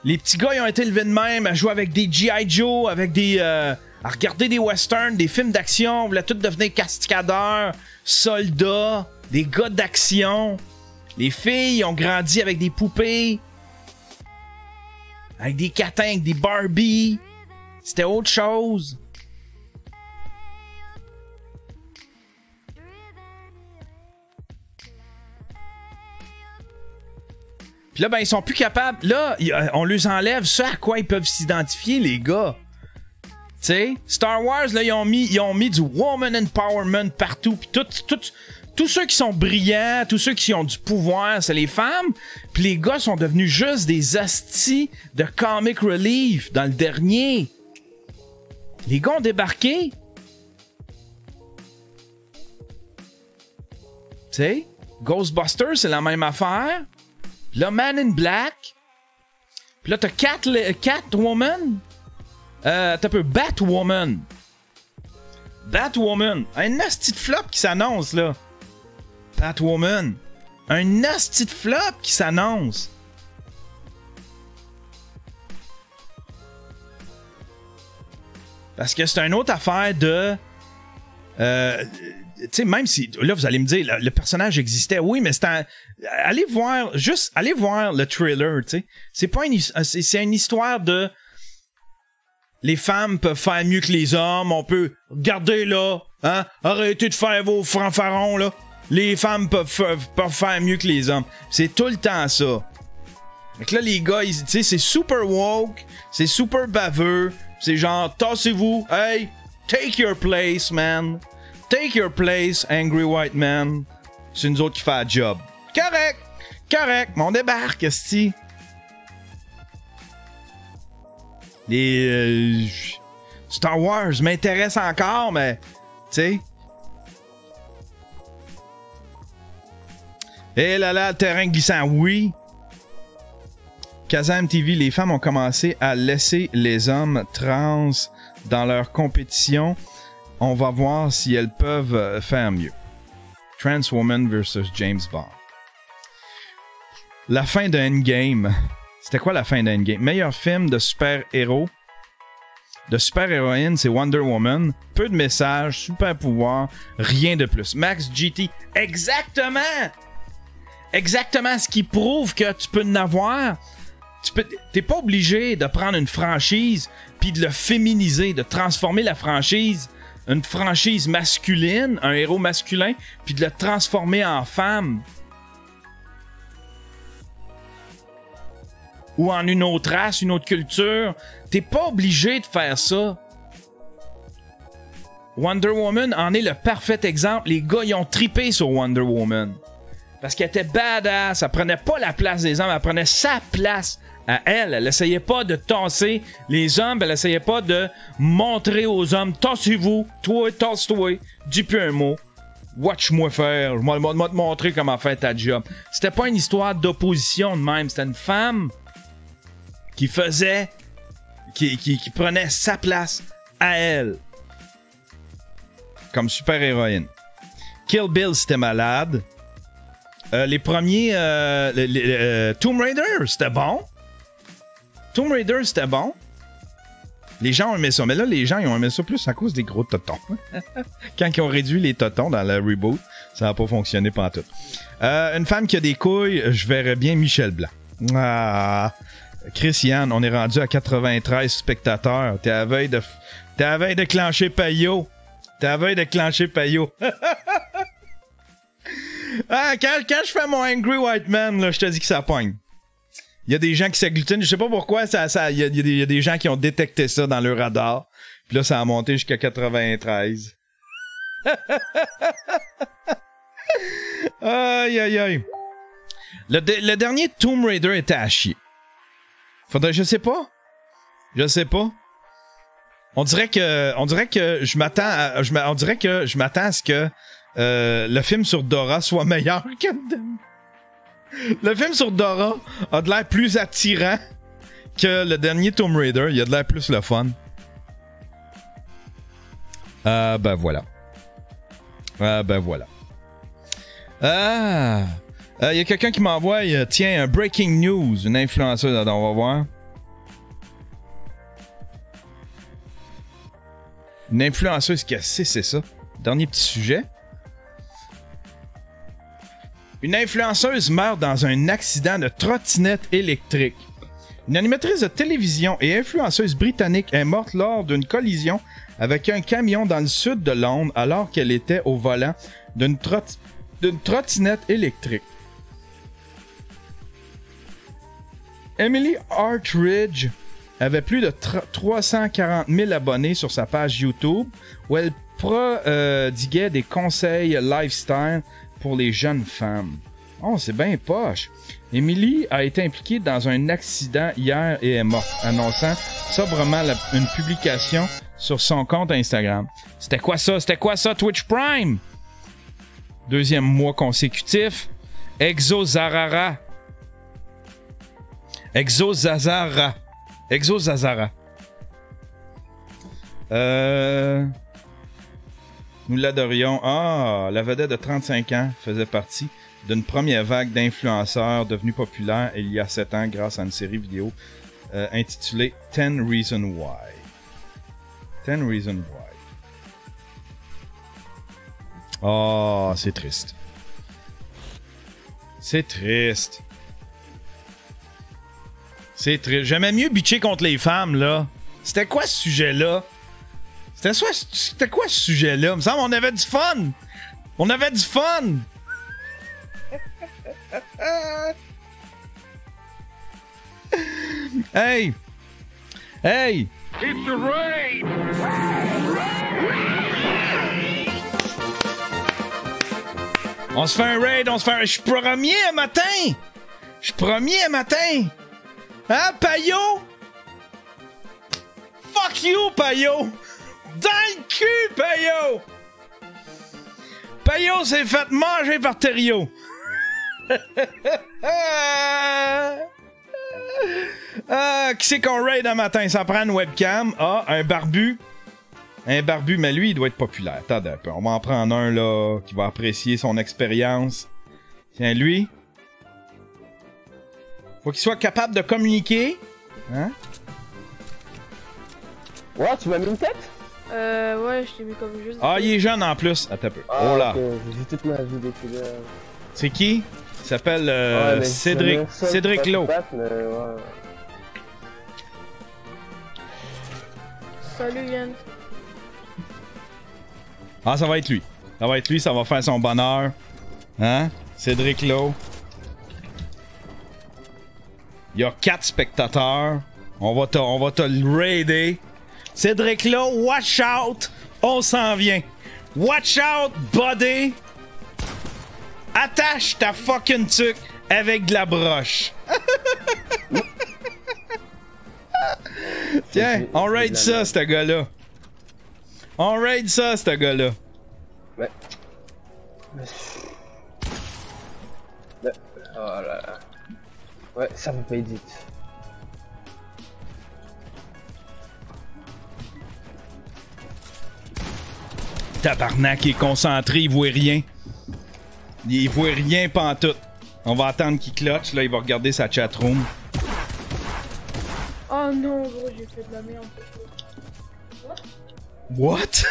Les petits gars, ils ont été élevés de même à jouer avec des G.I. Joe, avec des... à regarder des westerns, des films d'action. On voulait tous devenir cascadeurs, soldats, des gars d'action. Les filles ont grandi avec des poupées, avec des catins, avec des Barbie. C'était autre chose. Puis là, ben, ils sont plus capables. Là, on leur enlève ce à quoi ils peuvent s'identifier, les gars. Tu sais, Star Wars, là, ils ont mis du woman empowerment partout. Puis tous ceux qui sont brillants, tous ceux qui ont du pouvoir, c'est les femmes. Puis les gars sont devenus juste des astis de comic relief dans le dernier. Les gars ont débarqué. sais, Ghostbusters, c'est la même affaire. Puis là, Man in Black. Puis là, t'as Catwoman. T'as un peu Batwoman. Batwoman. Un nasty de flop qui s'annonce, là. Batwoman. Un nasty de flop qui s'annonce. Parce que c'est une autre affaire de... tu sais, même si... Là, vous allez me dire, le personnage existait. Oui, mais c'est un... Allez voir le trailer, tu sais. C'est une histoire de... Les femmes peuvent faire mieux que les hommes. On peut... Regardez là, hein? Arrêtez de faire vos fanfarons, là. Les femmes peuvent faire mieux que les hommes. C'est tout le temps ça. Donc là, les gars, tu sais, c'est super woke. C'est super baveux. C'est genre, tassez-vous. Hey, take your place, man. Take your place, angry white man. C'est nous autres qui fait le job. Correct. Mais on débarque, esti. Les Star Wars m'intéresse encore, mais tu sais. Et là, le terrain glissant, oui. Kazam TV, les femmes ont commencé à laisser les hommes trans dans leur compétition. On va voir si elles peuvent faire mieux. Trans Woman versus James Bond. La fin de Endgame. C'était quoi la fin de Endgame? Meilleur film de super-héros. De super-héroïne, c'est Wonder Woman. Peu de messages, super pouvoir, rien de plus. Max GT, exactement! Exactement, ce qui prouve que tu peux en avoir. T'es pas obligé de prendre une franchise puis de le féminiser, de transformer la franchise, une franchise masculine, un héros masculin, puis de le transformer en femme. Ou en une autre race, une autre culture. T'es pas obligé de faire ça. Wonder Woman en est le parfait exemple. Les gars, ils ont tripé sur Wonder Woman. Parce qu'elle était badass. Elle prenait pas la place des hommes. Elle prenait sa place à elle. Elle essayait pas de tasser les hommes. Elle essayait pas de montrer aux hommes. Tassez-vous. Toi, tasse-toi. Dis plus un mot. Watch-moi faire. Je vais te montrer comment faire ta job. C'était pas une histoire d'opposition de même. C'était une femme qui faisait... Qui prenait sa place à elle. Comme super-héroïne. Kill Bill, c'était malade. Les premiers... Tomb Raider, c'était bon. Tomb Raider, c'était bon. Les gens ont aimé ça. Mais là, les gens ils ont aimé ça plus à cause des gros totons. Quand ils ont réduit les totons dans le reboot, ça n'a pas fonctionné pantoute. Une femme qui a des couilles, je verrais bien Michel Blanc. Ah... Christiane, on est rendu à 93 spectateurs. T'es à la veille de clencher Payot. Ah, quand je fais mon Angry White Man, là, je te dis que ça pogne. Il y a des gens qui s'agglutinent. Je sais pas pourquoi, il y a des gens qui ont détecté ça dans leur radar. Puis là, ça a monté jusqu'à 93. Aïe. Le dernier Tomb Raider était à chier. Je sais pas. On dirait que je m'attends à ce que le film sur Dora soit meilleur que le film sur Dora a de l'air plus attirant que le dernier Tomb Raider. Il a de l'air plus le fun. Ben voilà. Il y a quelqu'un qui m'envoie, tiens, un breaking news, une influenceuse, on va voir. Une influenceuse, qu'est-ce que c'est ça? Dernier petit sujet. Une influenceuse meurt dans un accident de trottinette électrique. Une animatrice de télévision et influenceuse britannique est morte lors d'une collision avec un camion dans le sud de Londres alors qu'elle était au volant d'une trottinette électrique. Emily Hartridge avait plus de 340 000 abonnés sur sa page YouTube où elle prodiguait des conseils lifestyle pour les jeunes femmes. Oh, c'est bien poche. Emily a été impliquée dans un accident hier et est morte, annonçant sobrement une publication sur son compte Instagram. C'était quoi ça, Twitch Prime? Deuxième mois consécutif. Exozazara. Exozazara. Exozazara. Nous l'adorions. Ah, la vedette de 35 ans faisait partie d'une première vague d'influenceurs devenus populaires il y a 7 ans grâce à une série vidéo intitulée 10 Reasons Why. 10 Reasons Why. Oh, c'est triste. C'est triste. C'est triste. J'aimais mieux bitcher contre les femmes, là. C'était quoi ce sujet-là? C'était quoi ce sujet-là? Il me semble qu'on avait du fun! On avait du fun! Hey! Hey! It's the rain! On se fait un raid, on se fait un... Je suis premier un matin! Je suis premier un matin! Hein, Payot? Fuck you, Payot! Dans le cul, Payot! Payot s'est fait manger par Thériault! Qui c'est qu'on raid un matin? Ça prend une webcam. Ah, un barbu. Un barbu, mais lui, il doit être populaire. Attendez un peu. On va en prendre un, là, qui va apprécier son expérience. Tiens, lui. Faut qu'il soit capable de communiquer. Hein? Ouais, tu m'as mis une tête? Ouais, je t'ai mis comme juste. Ah, il est jeune en plus. Attends un peu. Ah, Oh là. ok, j'ai toute ma vie vécu là. C'est qui? Il s'appelle Ouais, Cédric Lowe. Ouais. Salut Yann. Ah, ça va être lui. Ça va être lui, ça va faire son bonheur. Hein? Cédric Lowe. Il y a 4 spectateurs. On va te le raider. Cédric Lowe, watch out! On s'en vient. Watch out, buddy! Attache ta fucking tuque avec de la broche. Tiens, on raid ça, ce gars-là. On raid ça, ce gars-là. Ouais. Oh là. Ouais, ça va pas edit. Tabarnak, il est concentré, il voit rien. Il voit rien pantoute. On va attendre qu'il clutch, là, il va regarder sa chatroom. Oh non, gros, j'ai fait de la merde. What?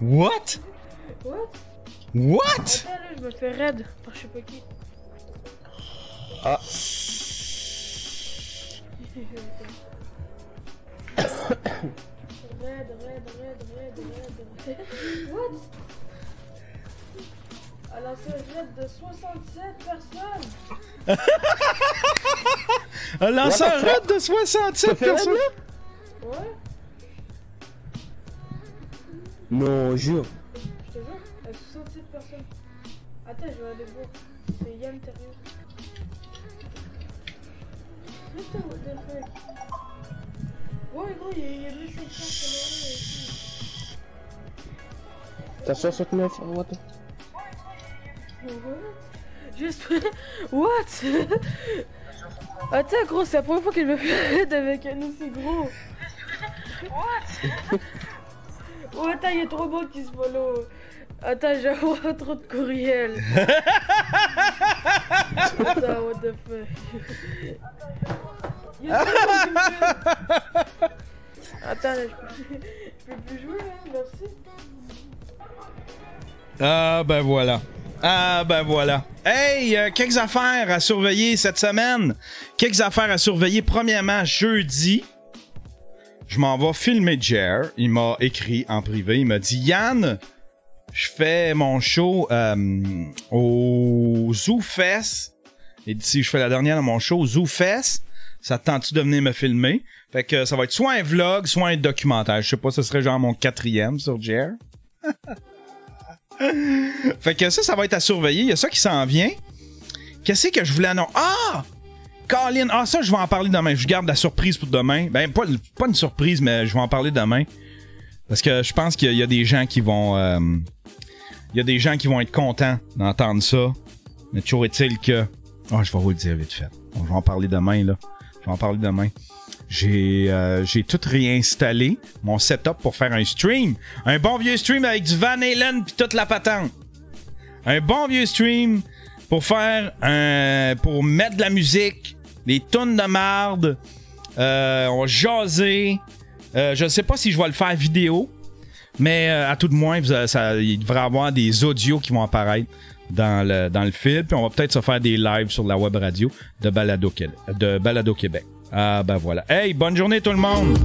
What? What? What? Attends, là, je me fais raid par je sais pas qui. Ah. Raid. What? Elle a lancé un raid de 67 personnes. Elle lance un raid de 67 personnes? Ouais, Non, jure. je te jure, elle a 67 personnes. Attends, je vais aller voir. C'est Yann Terrier. Putain, what the fuck? Ouais, gros, il y a 1500 followers ici. T'as 69, what? Juste. What? Attends, gros, c'est la première fois qu'il me fait raid avec un aussi gros. What? Oh, attends, il y a trop de monde qui se follow. Attends, j'envoie trop de courriels. Attends, what the fuck? Il y a trop de monde qui me fait. Attends, là, je peux plus jouer, hein, merci. Ah, ben voilà. Ah, ben voilà. Hey, quelques affaires à surveiller cette semaine. Quelques affaires à surveiller. Premièrement, jeudi, je m'en vais filmer Jer. Il m'a écrit en privé. Il m'a dit, Yann, je fais mon show au Zoo Fest. Et d'ici, je fais la dernière de mon show au Zoo Fest. Ça te tente-tu de venir me filmer? Fait que ça va être soit un vlog, soit un documentaire. Je sais pas, ce serait genre mon 4e sur Jer. Fait que ça va être à surveiller. Il y a ça qui s'en vient. Qu'est-ce que je voulais annoncer? Ah! Colin! Ah, ça, je vais en parler demain. Je garde la surprise pour demain. Ben, pas une surprise, mais je vais en parler demain. Parce que je pense qu'il y a des gens qui vont il y a des gens qui vont être contents d'entendre ça. Mais toujours est-il que... Oh, je vais vous le dire vite fait. On va en parler demain, là. Je vais en parler demain. J'ai tout réinstallé, mon setup pour faire un stream. Un bon vieux stream avec du Van Halen pis toute la patente. Un bon vieux stream pour faire pour mettre de la musique, des tunes de marde. On va jaser. Je sais pas si je vais le faire vidéo, mais à tout de moins, il devrait y avoir des audios qui vont apparaître dans le fil. Puis on va peut-être se faire des lives sur la web radio de Balado Québec. Ah ben voilà. Hey, bonne journée tout le monde!